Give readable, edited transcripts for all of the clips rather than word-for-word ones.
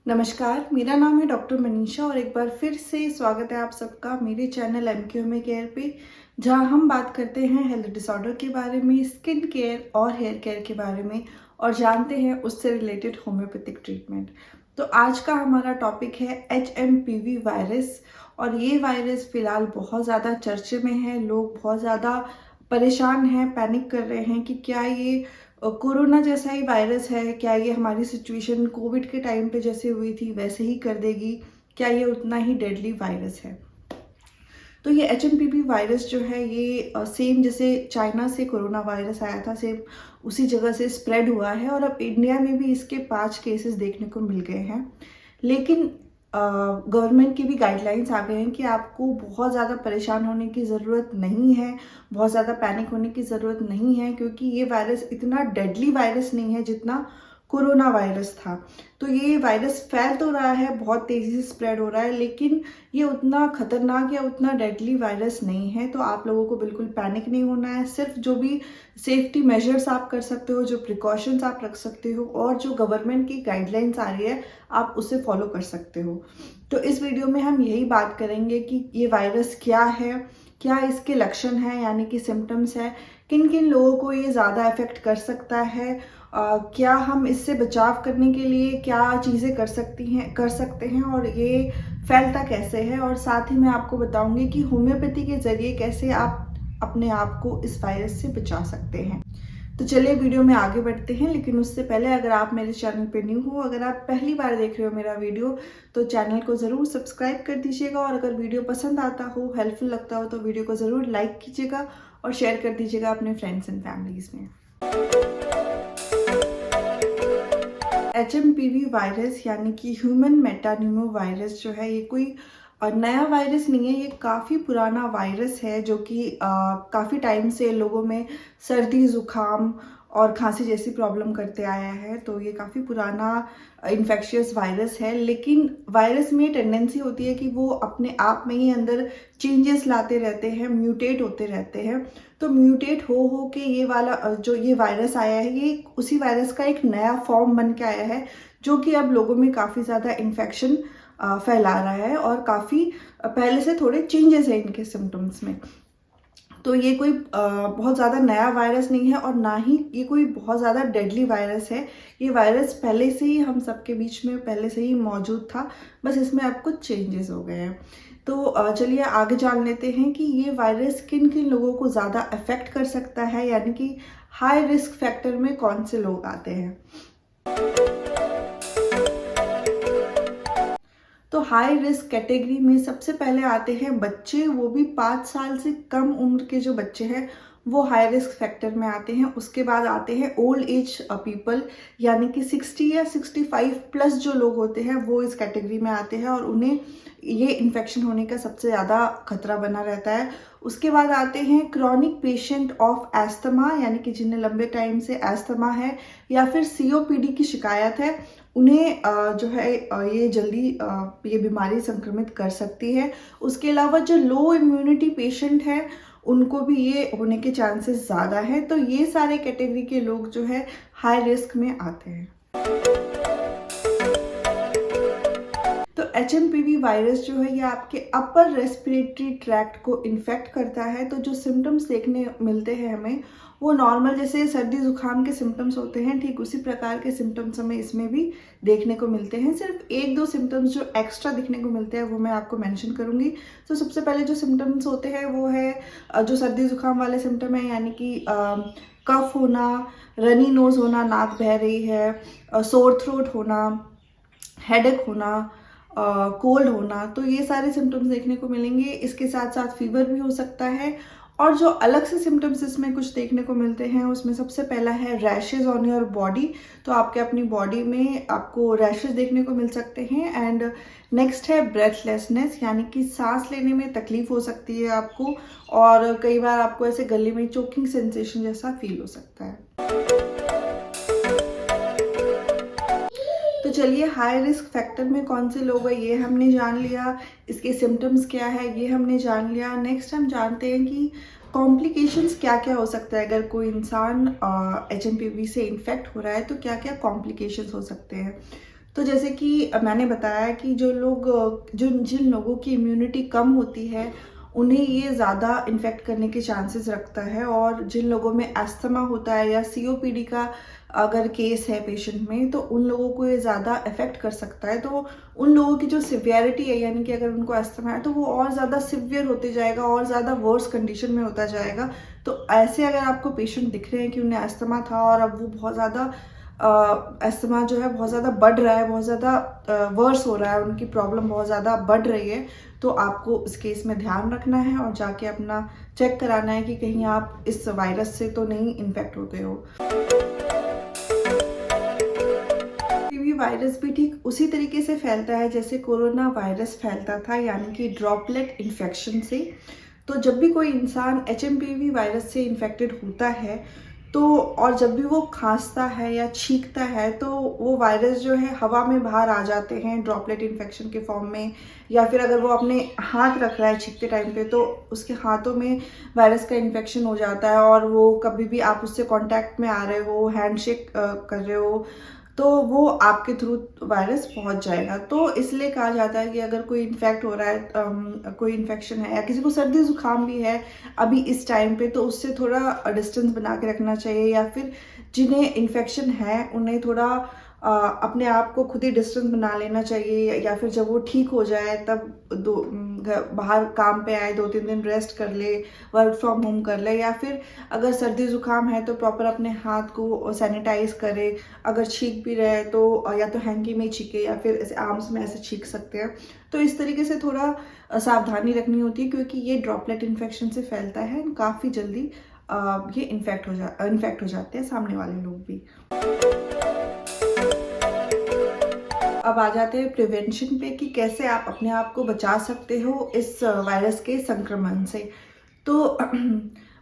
नमस्कार, मेरा नाम है डॉक्टर मनीषा और एक बार फिर से स्वागत है आप सबका मेरे चैनल एमक्यूएमए केयर पे, जहां हम बात करते हैं हेल्थ डिसऑर्डर के बारे में, स्किन केयर और हेयर केयर के बारे में और जानते हैं उससे रिलेटेड होम्योपैथिक ट्रीटमेंट। तो आज का हमारा टॉपिक है HMPV वायरस और ये वायरस फिलहाल बहुत ज़्यादा चर्चे में है। लोग बहुत ज़्यादा परेशान हैं, पैनिक कर रहे हैं कि क्या ये कोरोना जैसा ही वायरस है, क्या ये हमारी सिचुएशन कोविड के टाइम पे जैसे हुई थी वैसे ही कर देगी, क्या ये उतना ही डेडली वायरस है। तो ये HMPV वायरस जो है ये सेम जैसे चाइना से कोरोना वायरस आया था, सेम उसी जगह से स्प्रेड हुआ है और अब इंडिया में भी इसके 5 केसेस देखने को मिल गए हैं। लेकिन गवर्नमेंट की भी गाइडलाइंस आ गए हैं कि आपको बहुत ज़्यादा परेशान होने की ज़रूरत नहीं है, बहुत ज़्यादा पैनिक होने की ज़रूरत नहीं है, क्योंकि ये वायरस इतना डेडली वायरस नहीं है जितना कोरोना वायरस था। तो ये वायरस फैल तो रहा है, बहुत तेज़ी से स्प्रेड हो रहा है, लेकिन ये उतना खतरनाक या उतना डेडली वायरस नहीं है। तो आप लोगों को बिल्कुल पैनिक नहीं होना है। सिर्फ जो भी सेफ्टी मेजर्स आप कर सकते हो, जो प्रिकॉशंस आप रख सकते हो और जो गवर्नमेंट की गाइडलाइंस आ रही है आप उसे फॉलो कर सकते हो। तो इस वीडियो में हम यही बात करेंगे कि ये वायरस क्या है, क्या इसके लक्षण हैं यानी कि सिम्टम्स है, किन किन लोगों को ये ज़्यादा अफेक्ट कर सकता है, क्या हम इससे बचाव करने के लिए क्या चीज़ें कर सकते हैं और ये फैलता कैसे है, और साथ ही मैं आपको बताऊंगी कि होम्योपैथी के ज़रिए कैसे आप अपने आप को इस वायरस से बचा सकते हैं। तो चलिए वीडियो में आगे बढ़ते हैं, लेकिन उससे पहले अगर आप मेरे चैनल पे न्यू हो, अगर आप पहली बार देख रहे हो मेरा वीडियो, तो चैनल को ज़रूर सब्सक्राइब कर दीजिएगा और अगर वीडियो पसंद आता हो, हेल्पफुल लगता हो, तो वीडियो को ज़रूर लाइक कीजिएगा और शेयर कर दीजिएगा अपने फ्रेंड्स एंड फैमिलीज़ में। HMPV वायरस यानी कि ह्यूमन मेटान्यूमो वायरस जो है ये कोई नया वायरस नहीं है, ये काफ़ी पुराना वायरस है जो कि काफ़ी टाइम से लोगों में सर्दी जुकाम और खांसी जैसी प्रॉब्लम करते आया है। तो ये काफ़ी पुराना इन्फेक्शियस वायरस है, लेकिन वायरस में टेंडेंसी होती है कि वो अपने आप में ही अंदर चेंजेस लाते रहते हैं, म्यूटेट होते रहते हैं। तो म्यूटेट हो के ये वाला जो ये वायरस आया है, ये उसी वायरस का एक नया फॉर्म बन के आया है जो कि अब लोगों में काफ़ी ज़्यादा इन्फेक्शन फैला रहा है और काफ़ी पहले से थोड़े चेंजेस हैं इनके सिम्टम्स में। तो ये कोई बहुत ज़्यादा नया वायरस नहीं है और ना ही ये कोई बहुत ज़्यादा डेडली वायरस है। ये वायरस पहले से ही हम सबके बीच में पहले से ही मौजूद था, बस इसमें अब कुछ चेंजेस हो गए हैं। तो चलिए आगे जान लेते हैं कि ये वायरस किन किन लोगों को ज़्यादा अफेक्ट कर सकता है, यानी कि हाई रिस्क फैक्टर में कौन से लोग आते हैं। तो हाई रिस्क कैटेगरी में सबसे पहले आते हैं बच्चे, वो भी 5 साल से कम उम्र के जो बच्चे हैं वो हाई रिस्क फैक्टर में आते हैं। उसके बाद आते हैं ओल्ड एज पीपल, यानी कि 60 या 65 प्लस जो लोग होते हैं वो इस कैटेगरी में आते हैं और उन्हें ये इन्फेक्शन होने का सबसे ज़्यादा खतरा बना रहता है। उसके बाद आते हैं क्रॉनिक पेशेंट ऑफ एस्थमा, यानी कि जिन्हें लंबे टाइम से एस्थमा है या फिर COPD की शिकायत है, उन्हें जो है ये जल्दी ये बीमारी संक्रमित कर सकती है। उसके अलावा जो लो इम्यूनिटी पेशेंट हैं उनको भी ये होने के चांसेस ज़्यादा हैं। तो ये सारे कैटेगरी के लोग जो है हाई रिस्क में आते हैं। तो HMPV वायरस जो है ये आपके अपर रेस्पिरेटरी ट्रैक्ट को इन्फेक्ट करता है। तो जो सिम्टम्स देखने मिलते हैं हमें वो नॉर्मल जैसे सर्दी जुकाम के सिम्टम्स होते हैं, ठीक उसी प्रकार के सिम्टम्स हमें इसमें भी देखने को मिलते हैं। सिर्फ 1-2 सिम्टम्स जो एक्स्ट्रा दिखने को मिलते हैं वो मैं आपको मेंशन करूंगी। तो सबसे पहले जो सिम्टम्स होते हैं वो है जो सर्दी जुकाम वाले सिम्टम है, यानी कि कफ होना, रनी नोज होना, नाक बह रही है, सोर थ्रोट होना, हेडेक होना, कोल्ड होना। तो ये सारे सिम्टम्स देखने को मिलेंगे। इसके साथ साथ फीवर भी हो सकता है। और जो अलग से सिम्टम्स इसमें कुछ देखने को मिलते हैं उसमें सबसे पहला है रैशेज ऑन योर बॉडी। तो आपके अपनी बॉडी में आपको रैशेज देखने को मिल सकते हैं। एंड नेक्स्ट है ब्रेथलेसनेस, यानी कि सांस लेने में तकलीफ हो सकती है आपको और कई बार आपको ऐसे गले में चोकिंग सेंसेशन जैसा फील हो सकता है। तो चलिए हाई रिस्क फैक्टर में कौन से लोग हैं ये हमने जान लिया, इसके सिम्टम्स क्या है ये हमने जान लिया। नेक्स्ट हम जानते हैं कि कॉम्प्लिकेशंस क्या क्या हो सकता है। अगर कोई इंसान HMPV से इन्फेक्ट हो रहा है तो क्या क्या कॉम्प्लिकेशंस हो सकते हैं। तो जैसे कि मैंने बताया कि जिन लोगों की इम्यूनिटी कम होती है उन्हें ये ज़्यादा इन्फेक्ट करने के चांसेस रखता है, और जिन लोगों में अस्थमा होता है या सीओपीडी का अगर केस है पेशेंट में तो उन लोगों को ये ज़्यादा अफेक्ट कर सकता है। तो उन लोगों की जो सिवियरिटी है, यानी कि अगर उनको अस्थमा है तो वो और ज़्यादा सिवियर होते जाएगा और ज़्यादा वर्स कंडीशन में होता जाएगा। तो ऐसे अगर आपको पेशेंट दिख रहे हैं कि उन्हें अस्थमा था और अब वो बहुत ज़्यादा अस्थमा जो है बहुत ज़्यादा बढ़ रहा है, बहुत ज़्यादा वर्स हो रहा है, उनकी प्रॉब्लम बहुत ज़्यादा बढ़ रही है, तो आपको इस केस में ध्यान रखना है और जाके अपना चेक कराना है कि कहीं आप इस वायरस से तो नहीं इन्फेक्ट हो गए हो। पीवी वायरस भी ठीक उसी तरीके से फैलता है जैसे कोरोना वायरस फैलता था, यानी कि ड्रॉपलेट इन्फेक्शन से। तो जब भी कोई इंसान एचएमपीवी वायरस से इन्फेक्टेड होता है तो और जब भी वो खांसता है या छींकता है तो वो वायरस जो है हवा में बाहर आ जाते हैं ड्रॉपलेट इन्फेक्शन के फॉर्म में, या फिर अगर वो अपने हाथ रख रहा है छींकते टाइम पे तो उसके हाथों में वायरस का इन्फेक्शन हो जाता है, और वो कभी भी आप उससे कांटेक्ट में आ रहे हो, हैंडशेक कर रहे हो, तो वो आपके थ्रू वायरस पहुंच जाएगा। तो इसलिए कहा जाता है कि अगर कोई इन्फेक्ट हो रहा है, कोई इन्फेक्शन है या किसी को सर्दी जुकाम भी है अभी इस टाइम पे, तो उससे थोड़ा डिस्टेंस बना के रखना चाहिए, या फिर जिन्हें इन्फेक्शन है उन्हें थोड़ा अपने आप को खुद ही डिस्टेंस बना लेना चाहिए, या फिर जब वो ठीक हो जाए तब बाहर काम पे आए, 2-3 दिन रेस्ट कर ले, वर्क फ्रॉम होम कर ले, या फिर अगर सर्दी जुकाम है तो प्रॉपर अपने हाथ को सैनिटाइज करे। अगर छींक भी रहे तो या तो हैंकी में छींके या फिर ऐसे आर्म्स में ऐसे छींक सकते हैं। तो इस तरीके से थोड़ा सावधानी रखनी होती है, क्योंकि ये ड्रॉपलेट इन्फेक्शन से फैलता है, काफ़ी जल्दी ये इन्फेक्ट हो जाते हैं सामने वाले लोग भी। अब आ जाते हैं प्रिवेंशन पे कि कैसे आप अपने आप को बचा सकते हो इस वायरस के संक्रमण से। तो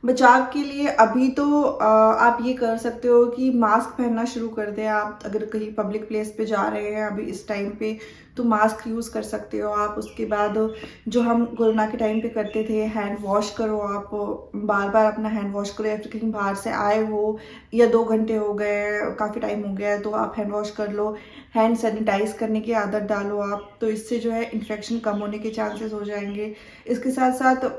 बचाव के लिए अभी तो आप ये कर सकते हो कि मास्क पहनना शुरू कर दें। आप अगर कहीं पब्लिक प्लेस पे जा रहे हैं अभी इस टाइम पे तो मास्क यूज़ कर सकते हो आप। उसके बाद जो हम कोरोना के टाइम पे करते थे, हैंड वॉश करो, आप बार बार अपना हैंड वॉश करो, या फिर कहीं बाहर से आए हो या 2 घंटे हो गए, काफ़ी टाइम हो गया है, तो आप हैंड वॉश कर लो। हैंड सैनिटाइज करने की आदत डालो आप, तो इससे जो है इन्फेक्शन कम होने के चांसेस हो जाएंगे। इसके साथ साथ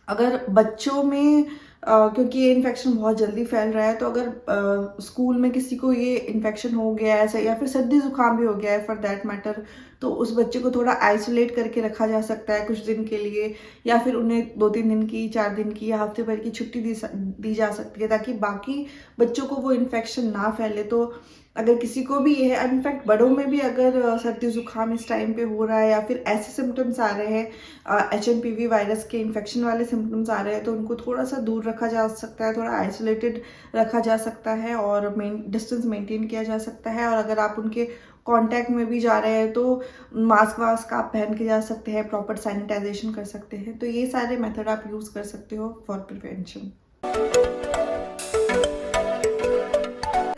अगर बच्चों में क्योंकि ये इन्फेक्शन बहुत जल्दी फैल रहा है, तो अगर स्कूल में किसी को ये इन्फेक्शन हो गया है या फिर सर्दी जुकाम भी हो गया है फॉर दैट मैटर, तो उस बच्चे को थोड़ा आइसोलेट करके रखा जा सकता है कुछ दिन के लिए, या फिर उन्हें 2-3 दिन की, 4 दिन की या हफ्ते भर की छुट्टी दी जा सकती है, ताकि बाकी बच्चों को वो इन्फेक्शन ना फैले। तो अगर किसी को भी ये है, इनफैक्ट बड़ों में भी अगर सर्दी जुकाम इस टाइम पे हो रहा है या फिर ऐसे सिम्टम्स आ रहे हैं, एचएमपीवी वायरस के इन्फेक्शन वाले सिम्टम्स आ रहे हैं, तो उनको थोड़ा सा दूर रखा जा सकता है, थोड़ा आइसोलेटेड रखा जा सकता है और डिस्टेंस मेंटेन किया जा सकता है। और अगर आप उनके कांटेक्ट में भी जा रहे हैं तो मास्क वास्क आप पहन के जा सकते हैं, प्रॉपर सैनिटाइजेशन कर सकते हैं। तो ये सारे मेथड आप यूज़ कर सकते हो फॉर प्रिवेंशन।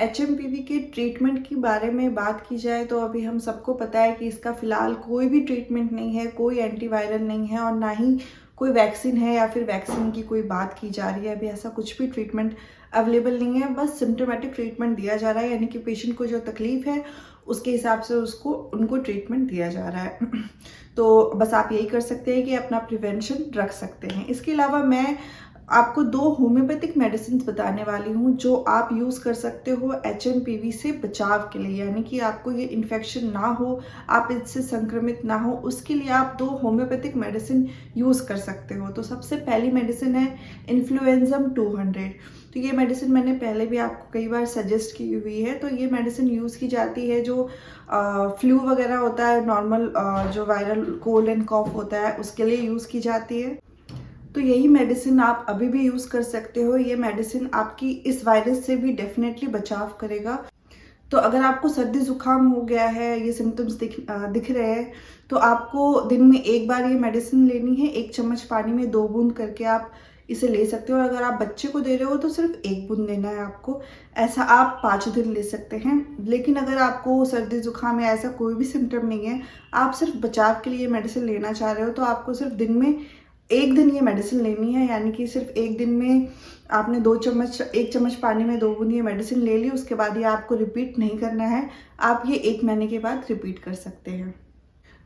एचएमपीवी के ट्रीटमेंट के बारे में बात की जाए तो अभी हम सबको पता है कि इसका फ़िलहाल कोई भी ट्रीटमेंट नहीं है, कोई एंटीवायरल नहीं है और ना ही कोई वैक्सीन है या फिर वैक्सीन की कोई बात की जा रही है। अभी ऐसा कुछ भी ट्रीटमेंट अवेलेबल नहीं है, बस सिम्टोमेटिक ट्रीटमेंट दिया जा रहा है, यानी कि पेशेंट को जो तकलीफ है उसके हिसाब से उनको ट्रीटमेंट दिया जा रहा है। तो बस आप यही कर सकते हैं कि अपना प्रिवेंशन रख सकते हैं। इसके अलावा मैं आपको 2 होम्योपैथिक मेडिसिन बताने वाली हूँ जो आप यूज़ कर सकते हो एचएमपीवी से बचाव के लिए, यानी कि आपको ये इन्फेक्शन ना हो, आप इससे संक्रमित ना हो, उसके लिए आप 2 होम्योपैथिक मेडिसिन यूज़ कर सकते हो। तो सबसे पहली मेडिसिन है इन्फ्लुएंज़म 200। तो ये मेडिसिन मैंने पहले भी आपको कई बार सजेस्ट की हुई है। तो ये मेडिसिन यूज़ की जाती है जो फ्लू वगैरह होता है, नॉर्मल जो वायरल कोल्ड एंड कॉफ होता है उसके लिए यूज़ की जाती है। तो यही मेडिसिन आप अभी भी यूज़ कर सकते हो। ये मेडिसिन आपकी इस वायरस से भी डेफिनेटली बचाव करेगा। तो अगर आपको सर्दी जुकाम हो गया है, ये सिम्टम्स दिख रहे हैं, तो आपको दिन में 1 बार ये मेडिसिन लेनी है। 1 चम्मच पानी में 2 बूंद करके आप इसे ले सकते हो। और अगर आप बच्चे को दे रहे हो तो सिर्फ 1 बूंद लेना है आपको। ऐसा आप 5 दिन ले सकते हैं। लेकिन अगर आपको सर्दी जुकाम या ऐसा कोई भी सिम्टम नहीं है, आप सिर्फ बचाव के लिए मेडिसिन लेना चाह रहे हो, तो आपको सिर्फ दिन में 1 दिन ये मेडिसिन लेनी है, यानी कि सिर्फ 1 दिन में आपने 1 चम्मच पानी में 2 बूंद ये मेडिसिन ले ली, उसके बाद ये आपको रिपीट नहीं करना है। आप ये 1 महीने के बाद रिपीट कर सकते हैं।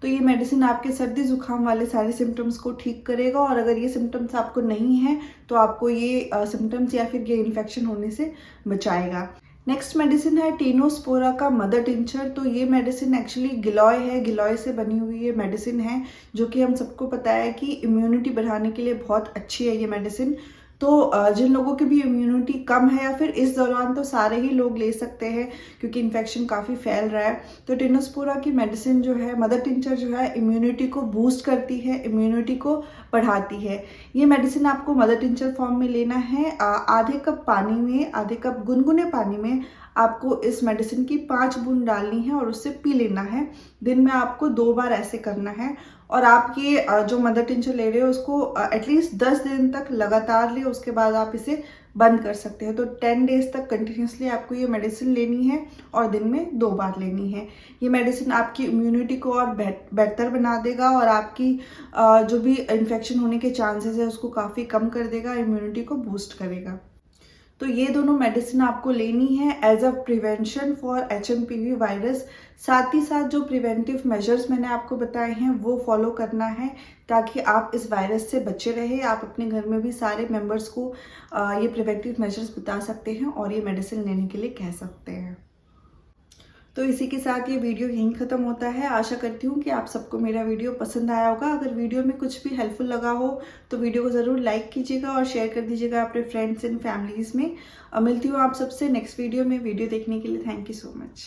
तो ये मेडिसिन आपके सर्दी जुकाम वाले सारे सिम्टम्स को ठीक करेगा, और अगर ये सिम्टम्स आपको नहीं है तो आपको ये सिम्टम्स या फिर ये इन्फेक्शन होने से बचाएगा। नेक्स्ट मेडिसिन है टेनोस्पोरा का मदर टिंचर। तो ये मेडिसिन एक्चुअली गिलॉय है, गिलॉय से बनी हुई ये मेडिसिन है, जो कि हम सबको पता है कि इम्यूनिटी बढ़ाने के लिए बहुत अच्छी है ये मेडिसिन। तो जिन लोगों की भी इम्यूनिटी कम है या फिर इस दौरान, तो सारे ही लोग ले सकते हैं क्योंकि इन्फेक्शन काफ़ी फैल रहा है। तो टेनोस्पोरा की मेडिसिन जो है, मदर टिंचर जो है, इम्यूनिटी को बूस्ट करती है, इम्यूनिटी को बढ़ाती है। ये मेडिसिन आपको मदर टिंचर फॉर्म में लेना है। आधे कप पानी में, आधे कप गुनगुने पानी में आपको इस मेडिसिन की 5 बूंद डालनी है और उससे पी लेना है। दिन में आपको 2 बार ऐसे करना है। और आप ये जो मदर टिंचर ले रहे हो उसको एटलीस्ट 10 दिन तक लगातार ले, उसके बाद आप इसे बंद कर सकते हैं। तो 10 डेज तक कंटिन्यूसली आपको ये मेडिसिन लेनी है और दिन में 2 बार लेनी है। ये मेडिसिन आपकी इम्यूनिटी को और बेहतर बना देगा और आपकी जो भी इन्फेक्शन होने के चांसेस है उसको काफ़ी कम कर देगा, इम्यूनिटी को बूस्ट करेगा। तो ये दोनों मेडिसिन आपको लेनी है as a prevention for HMPV virus. साथ ही साथ जो प्रिवेंटिव मेजर्स मैंने आपको बताए हैं वो फॉलो करना है, ताकि आप इस वायरस से बचे रहे। आप अपने घर में भी सारे मेंबर्स को ये प्रिवेंटिव मेजर्स बता सकते हैं और ये मेडिसिन लेने के लिए कह सकते हैं। तो इसी के साथ ये वीडियो यहीं ख़त्म होता है। आशा करती हूँ कि आप सबको मेरा वीडियो पसंद आया होगा। अगर वीडियो में कुछ भी हेल्पफुल लगा हो तो वीडियो को ज़रूर लाइक कीजिएगा और शेयर कर दीजिएगा अपने फ्रेंड्स एंड फैमिलीज़ में। मिलती हूँ आप सबसे नेक्स्ट वीडियो में। वीडियो देखने के लिए थैंक यू सो मच।